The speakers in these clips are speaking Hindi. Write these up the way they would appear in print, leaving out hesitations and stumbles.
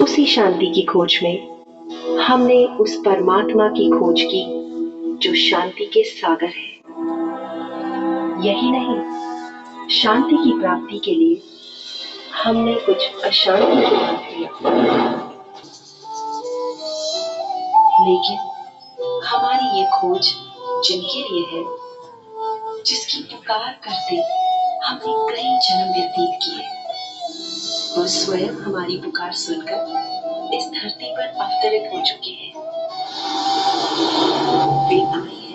उसी शांति की खोज में हमने उस परमात्मा की खोज की जो शांति के सागर है। यही नहीं, शांति की प्राप्ति के लिए हमने कुछ अशांति की बात किया, लेकिन हमारी ये खोज जिनके लिए है, जिसकी पुकार करते हमने कई जन्म व्यतीत किए, और स्वयं हमारी पुकार सुनकर इस धरती पर अवतरित हो चुके हैं। वे आए हैं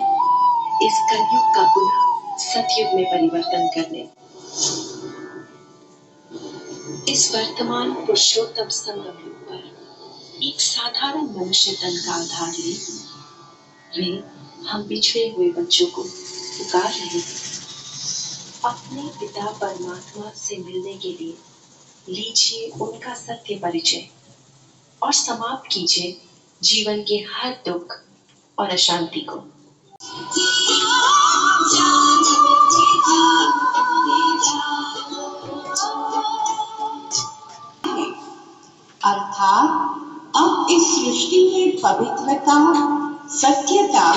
इस कलयुग का पुनः सतयुग में परिवर्तन करने। इस वर्तमान पुरुषोत्तम संगम युग पर एक साधारण मनुष्य तन का आधार ले वे हम बिछड़े हुए बच्चों को पुकार रहे हैं। अपने पिता परमात्मा से मिलने के लिए लीजिए उनका सत्य परिचय और समाप्त कीजिए जीवन के हर दुख और अशांति को। अर्थात अब इस सृष्टि में पवित्रता, सत्यता,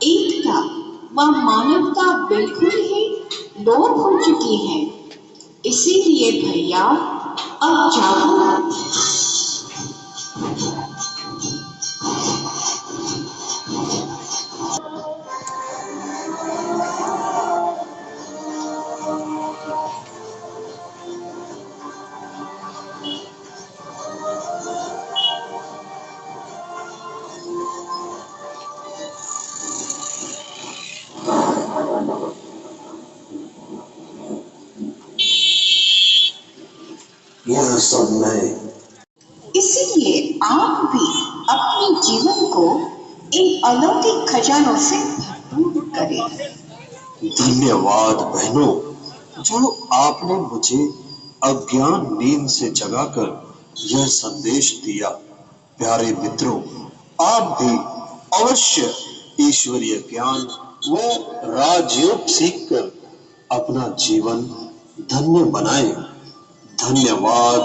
एकता व मानवता बिल्कुल ही लोप हो चुकी है। इसीलिए भैया अब जागो। यह सब मैं। इसीलिए आप भी अपने जीवन को इन अलौकिक खजानों से भरपूर करें। धन्यवाद बहनों, जो आपने मुझे अज्ञान नींद से जगाकर यह संदेश दिया। प्यारे मित्रों, आप भी अवश्य ईश्वरीय ज्ञान व राजयोग सीखकर अपना जीवन धन्य बनाएं। धन्यवाद।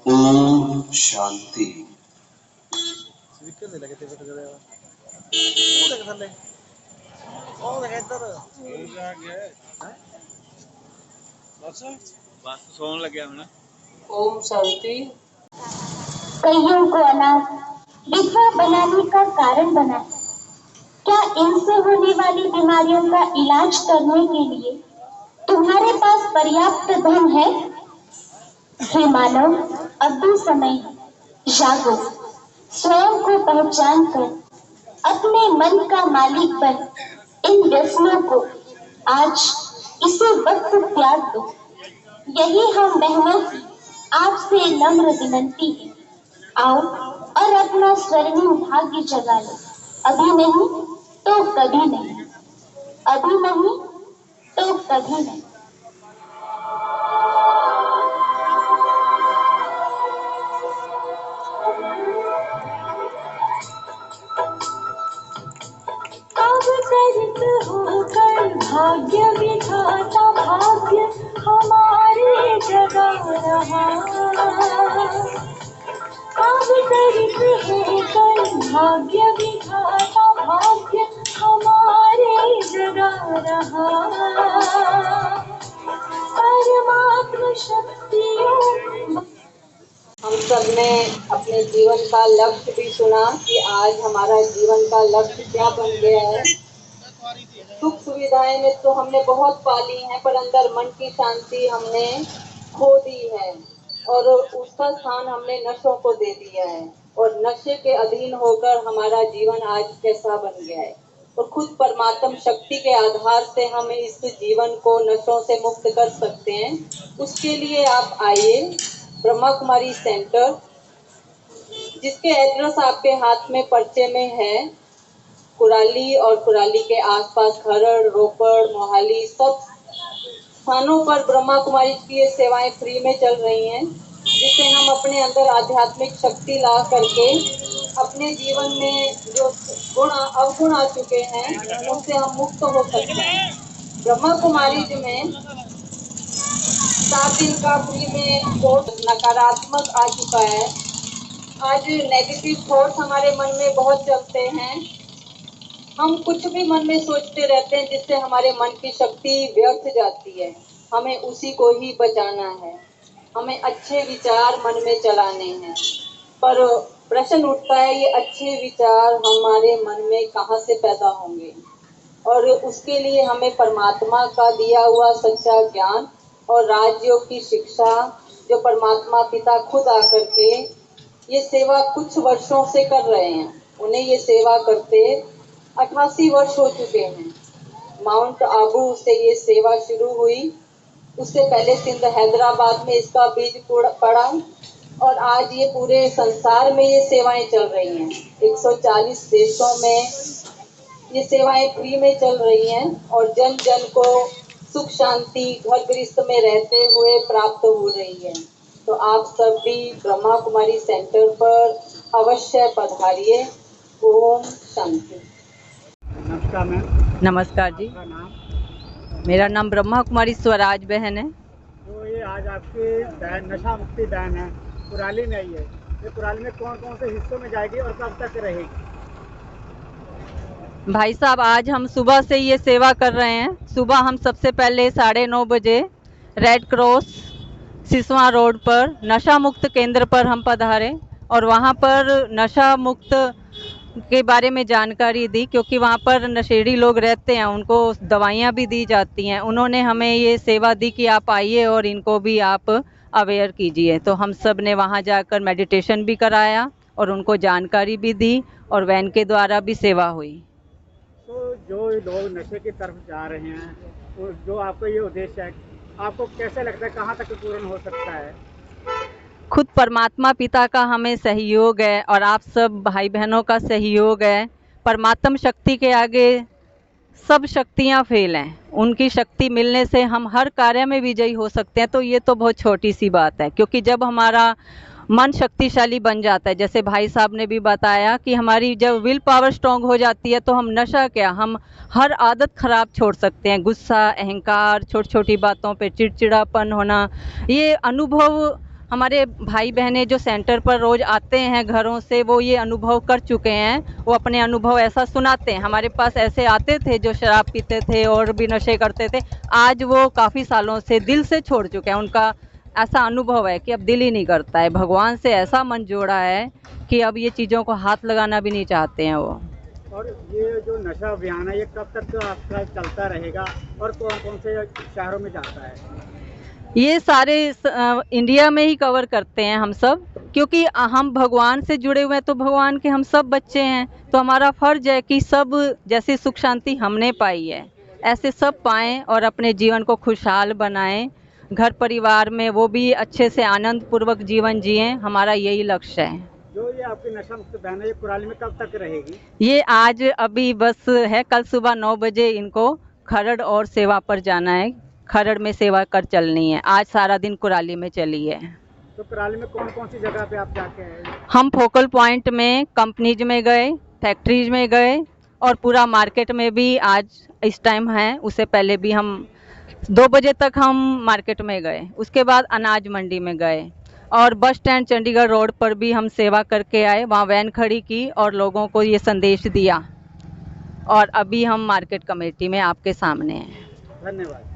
ओम शांति। ओम शांति। कईयों को अनाथ विधवा बनाने का कारण बना है। क्या इनसे होने वाली बीमारियों का इलाज करने के लिए तुम्हारे पास पर्याप्त धन है? हे मानव, अब भी समय है, जागो, स्वयं को पहचान कर अपने मन का मालिक बन इन व्यसनों को आज इसी वक्त त्याग दो। यही हम बहनों की आपसे नम्र विनंती है। आओ और अपना स्वर्णिम भाग्य जगा लो। अभी नहीं तो कभी नहीं, अभी नहीं तो कभी नहीं। अवतरित होकर भाग्य विधाता भाग्य हमारे जगा रहा। अवतरित होकर भाग्य विधाता भाग्य हमारे जगा रहा। परमात्मा शक्तियों। हम सब ने अपने जीवन का लक्ष्य भी सुना कि आज हमारा जीवन का लक्ष्य क्या बन गया है। सुख सुविधाएं में तो हमने बहुत पाली हैं, पर अंदर मन की शांति हमने खो दी है और उसका स्थान हमने नशों को दे दिया है। और नशे के अधीन होकर हमारा जीवन आज कैसा बन गया है। और खुद परमात्म शक्ति के आधार से हम इस जीवन को नशों से मुक्त कर सकते हैं। उसके लिए आप आइए ब्रह्मा कुमारी सेंटर, जिसके एड्रेस आपके हाथ में पर्चे में है। कुराली और कुराली के आसपास खरड़, रोपड़, मोहाली सब स्थानों पर ब्रह्मा कुमारी की ये सेवाएं फ्री में चल रही हैं, जिससे हम अपने अंदर आध्यात्मिक शक्ति ला करके अपने जीवन में जो गुण अवगुण आ चुके हैं उनसे हम मुक्त हो सकते हैं। ब्रह्मा कुमारी में 7 दिन का फ्री में कोर्स नकारात्मक आ चुका है, आज नेगेटिव थॉट्स हमारे मन में बहुत चलते हैं। हम कुछ भी मन में सोचते रहते हैं जिससे हमारे मन की शक्ति व्यर्थ जाती है। हमें उसी को ही बचाना है। हमें अच्छे विचार मन में चलाने हैं। पर प्रश्न उठता है, ये अच्छे विचार हमारे मन में कहाँ से पैदा होंगे? और उसके लिए हमें परमात्मा का दिया हुआ सच्चा ज्ञान और राजयोग की शिक्षा, जो परमात्मा पिता खुद आकर के ये सेवा कुछ वर्षों से कर रहे हैं, उन्हें ये सेवा करते 88 वर्ष हो चुके हैं। माउंट आबू से ये सेवा शुरू हुई, उससे पहले सिंध हैदराबाद में इसका बीज पड़ा और आज ये पूरे संसार में ये सेवाएं चल रही हैं। 140 देशों में ये सेवाएं फ्री में चल रही हैं और जन जन को सुख शांति घर गृहस्थ में रहते हुए प्राप्त हो रही है। तो आप सब भी ब्रह्मा कुमारी सेंटर पर अवश्य पधारिए। ओम शांति। नमस्कार मैम। नमस्कार जी, आपका नाम? मेरा नाम ब्रह्मा कुमारी स्वराज बहन है। तो ये आज आपकी नशा मुक्ति बैन है, कुराली में आई है। ये कुराली में कौन कौन से हिस्सों में जाएगी और कब तक रहेगी? भाई साहब, आज हम सुबह से ये सेवा कर रहे हैं। सुबह हम सबसे पहले 9:30 बजे रेड क्रॉस सिसवा रोड पर नशा मुक्त केंद्र पर हम पधारे और वहाँ पर नशा मुक्त के बारे में जानकारी दी, क्योंकि वहाँ पर नशेड़ी लोग रहते हैं, उनको दवाइयाँ भी दी जाती हैं। उन्होंने हमें ये सेवा दी कि आप आइए और इनको भी आप अवेयर कीजिए। तो हम सब ने वहाँ जाकर मेडिटेशन भी कराया और उनको जानकारी भी दी और वैन के द्वारा भी सेवा हुई। तो जो लोग नशे की तरफ जा रहे हैं, तो जो आपका ये उद्देश्य है, आपको कैसे लगता है कहाँ तक पूर्ण हो सकता है? खुद परमात्मा पिता का हमें सहयोग है और आप सब भाई बहनों का सहयोग है। परमात्म शक्ति के आगे सब शक्तियां फेल हैं। उनकी शक्ति मिलने से हम हर कार्य में विजयी हो सकते हैं। तो ये तो बहुत छोटी सी बात है, क्योंकि जब हमारा मन शक्तिशाली बन जाता है, जैसे भाई साहब ने भी बताया कि हमारी जब विल पावर स्ट्रांग हो जाती है, तो हम नशा क्या, हम हर आदत खराब छोड़ सकते हैं। गुस्सा, अहंकार, छोटी छोटी बातों पे चिड़चिड़ापन होना, ये अनुभव हमारे भाई बहनें जो सेंटर पर रोज आते हैं घरों से, वो ये अनुभव कर चुके हैं। वो अपने अनुभव ऐसा सुनाते हैं। हमारे पास ऐसे आते थे जो शराब पीते थे और भी नशे करते थे, आज वो काफ़ी सालों से दिल से छोड़ चुके हैं। उनका ऐसा अनुभव है कि अब दिल ही नहीं करता है। भगवान से ऐसा मन जोड़ा है कि अब ये चीज़ों को हाथ लगाना भी नहीं चाहते हैं वो। और ये जो नशा अभियान है, ये कब तक आपका चलता रहेगा और कौन कौन से शहरों में जाता है? ये सारे इंडिया में ही कवर करते हैं हम सब, क्योंकि हम भगवान से जुड़े हुए हैं। तो भगवान के हम सब बच्चे हैं, तो हमारा फर्ज है कि सब जैसी सुख शांति हमने पाई है ऐसे सब पाएं और अपने जीवन को खुशहाल बनाएं। घर परिवार में वो भी अच्छे से आनंद पूर्वक जीवन जिएं। हमारा यही लक्ष्य है। जो ये आपकी नशा मुक्त बैन है, ये कुराली में कब तक रहेगी? ये आज अभी बस है, कल सुबह 9 बजे इनको खरड़ और सेवा पर जाना है। खरड़ में सेवा कर चलनी है। आज सारा दिन कुराली में चली है। तो कुराली में कौन कौन सी जगह पे आप जाके आए? हम फोकल पॉइंट में, कंपनीज में गए, फैक्ट्रीज में गए और पूरा मार्केट में भी आज इस टाइम है। उससे पहले भी हम 2 बजे तक हम मार्केट में गए। उसके बाद अनाज मंडी में गए और बस स्टैंड चंडीगढ़ रोड पर भी हम सेवा करके आए। वहाँ वैन खड़ी की और लोगों को ये संदेश दिया और अभी हम मार्केट कमेटी में आपके सामने हैं। धन्यवाद।